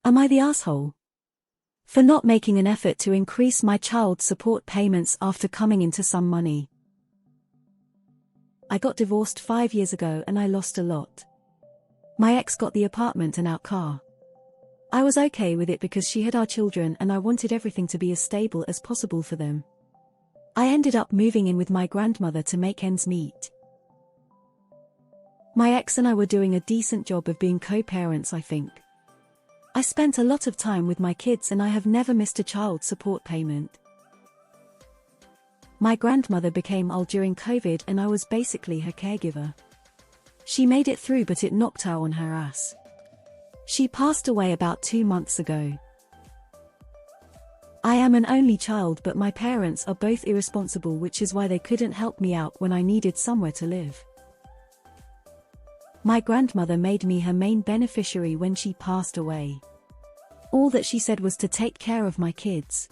Am I the asshole? For not making an effort to increase my child support payments after coming into some money. I got divorced 5 years ago and I lost a lot. My ex got the apartment and our car. I was okay with it because she had our children and I wanted everything to be as stable as possible for them. I ended up moving in with my grandmother to make ends meet. My ex and I were doing a decent job of being co-parents, I think. I spent a lot of time with my kids and I have never missed a child support payment. My grandmother became ill during COVID and I was basically her caregiver. She made it through but it knocked her on her ass. She passed away about 2 months ago. I am an only child but my parents are both irresponsible, which is why they couldn't help me out when I needed somewhere to live. My grandmother made me her main beneficiary when she passed away. All that she said was to take care of my kids.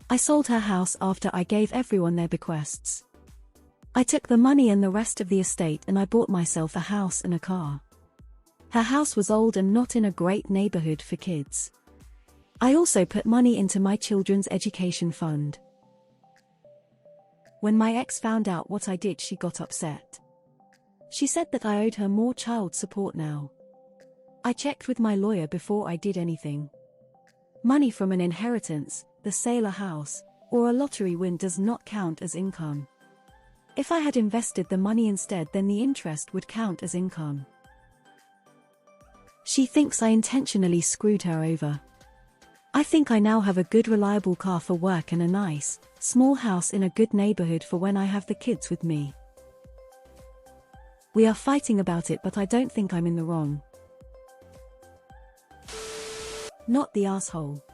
I sold her house after I gave everyone their bequests. I took the money and the rest of the estate and I bought myself a house and a car. Her house was old and not in a great neighborhood for kids. I also put money into my children's education fund. When my ex found out what I did, she got upset. She said that I owed her more child support now. I checked with my lawyer before I did anything. Money from an inheritance, the sale of a house, or a lottery win does not count as income. If I had invested the money instead, then the interest would count as income. She thinks I intentionally screwed her over. I think I now have a good reliable car for work and a nice, small house in a good neighborhood for when I have the kids with me. We are fighting about it but I don't think I'm in the wrong. Not the asshole.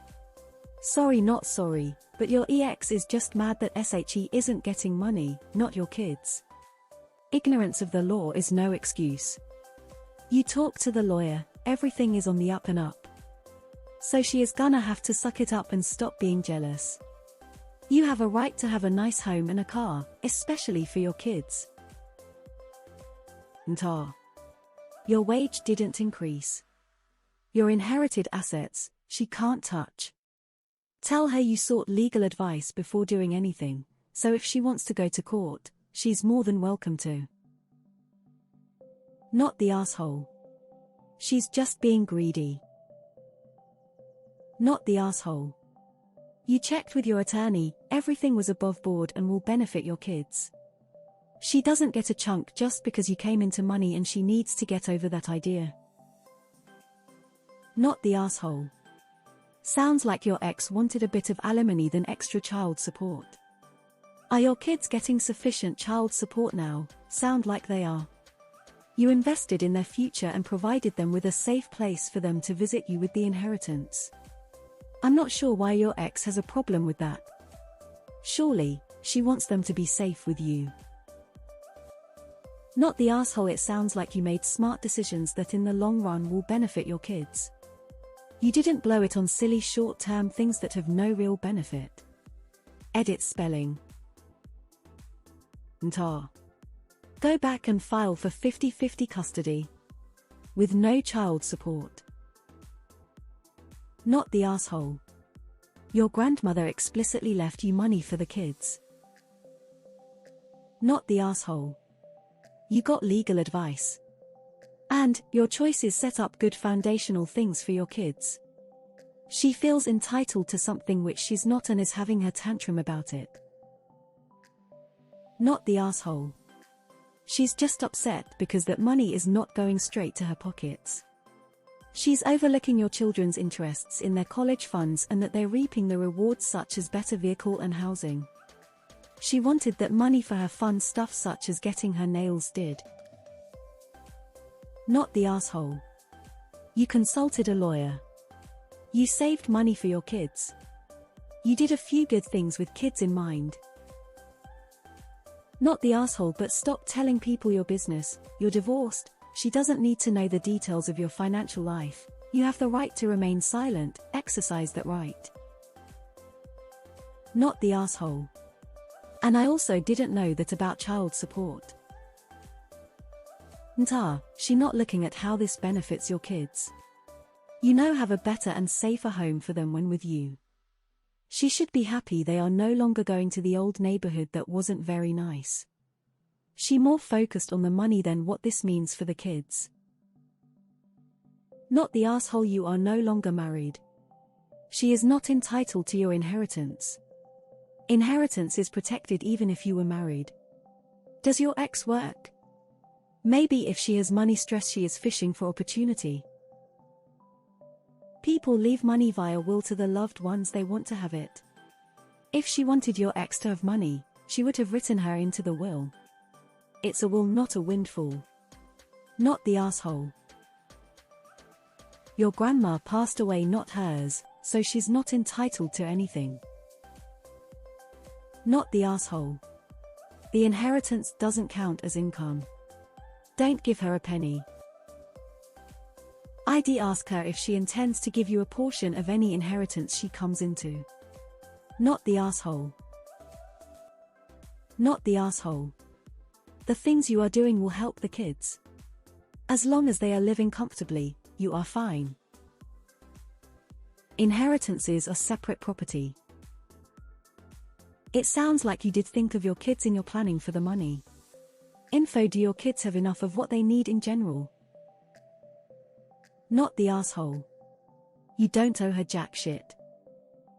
Sorry, not sorry, but your ex is just mad that SHE isn't getting money, not your kids. Ignorance of the law is no excuse. You talk to the lawyer, everything is on the up and up. So she is gonna have to suck it up and stop being jealous. You have a right to have a nice home and a car, especially for your kids. Your wage didn't increase. Your inherited assets, she can't touch. Tell her you sought legal advice before doing anything, so if she wants to go to court, she's more than welcome to. Not the asshole. She's just being greedy. Not the asshole. You checked with your attorney, everything was above board and will benefit your kids. She doesn't get a chunk just because you came into money and she needs to get over that idea. Not the asshole. Sounds like your ex wanted a bit of alimony than extra child support. Are your kids getting sufficient child support now? Sound like they are. You invested in their future and provided them with a safe place for them to visit you with the inheritance. I'm not sure why your ex has a problem with that. Surely, she wants them to be safe with you. Not the asshole. It sounds like you made smart decisions that in the long run will benefit your kids. You didn't blow it on silly short-term things that have no real benefit. Edit spelling. Go back and file for 50-50 custody. With no child support. Not the asshole. Your grandmother explicitly left you money for the kids. Not the asshole. You got legal advice. And, your choices set up good foundational things for your kids. She feels entitled to something which she's not and is having her tantrum about it. Not the asshole. She's just upset because that money is not going straight to her pockets. She's overlooking your children's interests in their college funds and that they're reaping the rewards such as better vehicle and housing. She wanted that money for her fun stuff such as getting her nails did. Not the asshole. You consulted a lawyer. You saved money for your kids. You did a few good things with kids in mind. Not the asshole, but stop telling people your business. You're divorced. She doesn't need to know the details of your financial life. You have the right to remain silent. Exercise that right. Not the asshole. And I also didn't know that about child support. She not looking at how this benefits your kids. You now have a better and safer home for them when with you. She should be happy they are no longer going to the old neighborhood that wasn't very nice. She more focused on the money than what this means for the kids. Not the asshole, you are no longer married. She is not entitled to your inheritance. Inheritance is protected even if you were married. Does your ex work? Maybe if she has money stress, she is fishing for opportunity. People leave money via will to the loved ones they want to have it. If she wanted your ex to have money, she would have written her into the will. It's a will, not a windfall. Not the asshole. Your grandma passed away, not hers, so she's not entitled to anything. Not the asshole. The inheritance doesn't count as income. Don't give her a penny. I'd ask her if she intends to give you a portion of any inheritance she comes into. Not the asshole. Not the asshole. The things you are doing will help the kids. As long as they are living comfortably, you are fine. Inheritances are separate property. It sounds like you did think of your kids in your planning for the money. Info: do your kids have enough of what they need in general? Not the asshole. You don't owe her jack shit.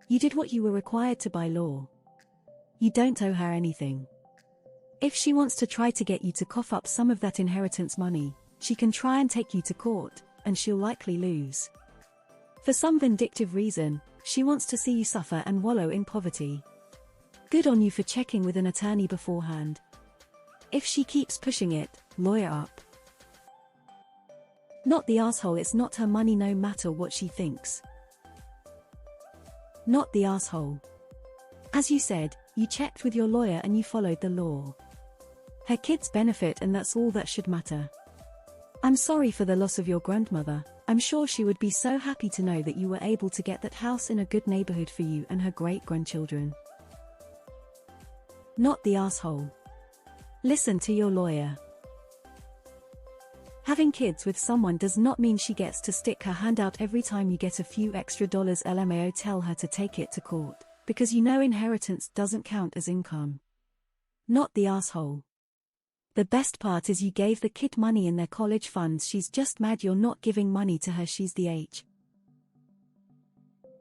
You did what you were required to by law. You don't owe her anything. If she wants to try to get you to cough up some of that inheritance money, she can try and take you to court, and she'll likely lose. For some vindictive reason, she wants to see you suffer and wallow in poverty. Good on you for checking with an attorney beforehand. If she keeps pushing it, lawyer up. Not the asshole, it's not her money no matter what she thinks. Not the asshole. As you said, you checked with your lawyer and you followed the law. Her kids benefit and that's all that should matter. I'm sorry for the loss of your grandmother. I'm sure she would be so happy to know that you were able to get that house in a good neighborhood for you and her great-grandchildren. Not the asshole. Listen to your lawyer. Having kids with someone does not mean she gets to stick her hand out every time you get a few extra dollars. LMAO, tell her to take it to court, because you know inheritance doesn't count as income. Not the asshole. The best part is you gave the kid money in their college funds. She's just mad you're not giving money to her. She's the H.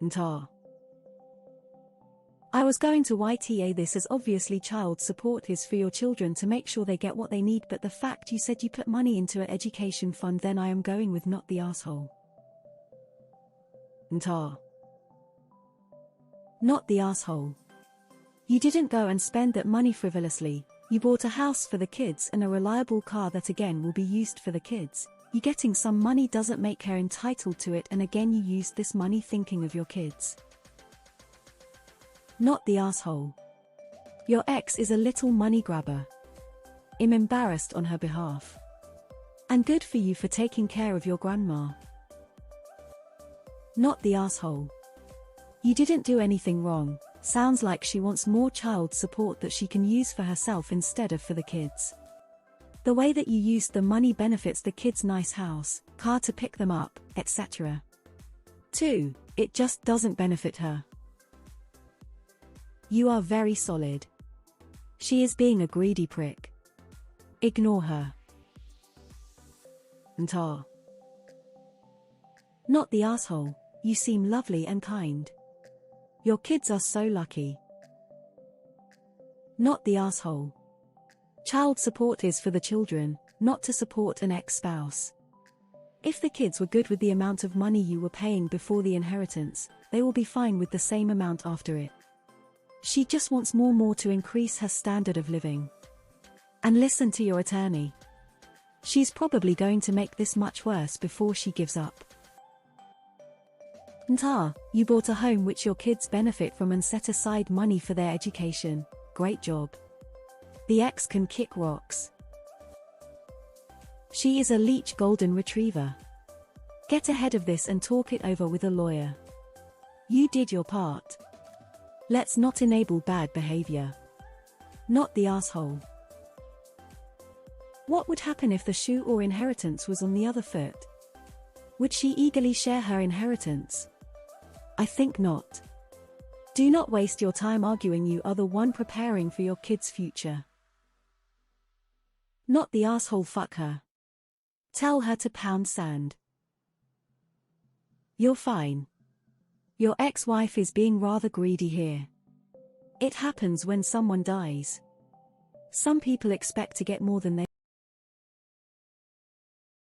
Ntar. I was going to YTA this as obviously child support is for your children to make sure they get what they need, but the fact you said you put money into an education fund, then I am going with not the asshole. Ntar. Not the asshole. You didn't go and spend that money frivolously. You bought a house for the kids and a reliable car that again will be used for the kids. You getting some money doesn't make her entitled to it, and again you used this money thinking of your kids. Not the asshole. Your ex is a little money grabber. I'm embarrassed on her behalf. And good for you for taking care of your grandma. Not the asshole. You didn't do anything wrong. Sounds like she wants more child support that she can use for herself instead of for the kids. The way that you used the money benefits the kids' nice house, car to pick them up, etc. 2. It just doesn't benefit her. You are very solid. She is being a greedy prick. Ignore her. Ntar. Not the asshole. You seem lovely and kind. Your kids are so lucky. Not the asshole. Child support is for the children, not to support an ex-spouse. If the kids were good with the amount of money you were paying before the inheritance, they will be fine with the same amount after it. She just wants more to increase her standard of living. And listen to your attorney. She's probably going to make this much worse before she gives up. Ntar, you bought a home which your kids benefit from and set aside money for their education. Great job. The ex can kick rocks. She is a leech golden retriever. Get ahead of this and talk it over with a lawyer. You did your part. Let's not enable bad behavior. Not the asshole. What would happen if the shoe or inheritance was on the other foot? Would she eagerly share her inheritance? I think not. Do not waste your time arguing. You are the one preparing for your kid's future. Not the asshole. Fuck her. Tell her to pound sand. You're fine. Your ex-wife is being rather greedy here. It happens when someone dies. Some people expect to get more than they